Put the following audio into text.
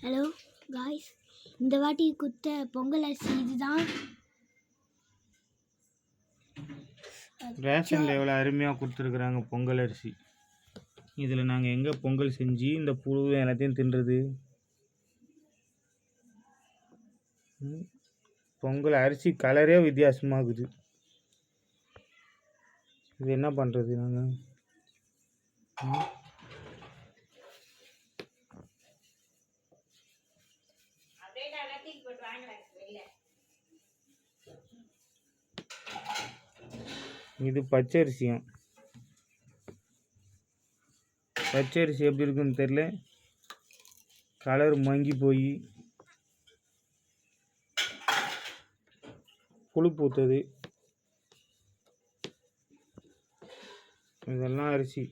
Hello guys, இந்த வாட்டி குத்த பொங்கல் அரிசி இதுதான். ரேஷனில் எவ்வளோ அருமையாக கொடுத்துருக்குறாங்க பொங்கல் அரிசி. இதில் நாங்கள் எங்கே பொங்கல் செஞ்சு இந்த புழு எல்லாத்தையும் தின்றது. பொங்கல் அரிசி கலரே வித்தியாசமாகுது. இது என்ன பண்ணுறது நாங்கள்? இது பச்சரிசியும். பச்சரிசி எப்படி இருக்குன்னு தெரியல, கலர் மங்கி போய் புழு பூத்தது. இதெல்லாம் அரிசி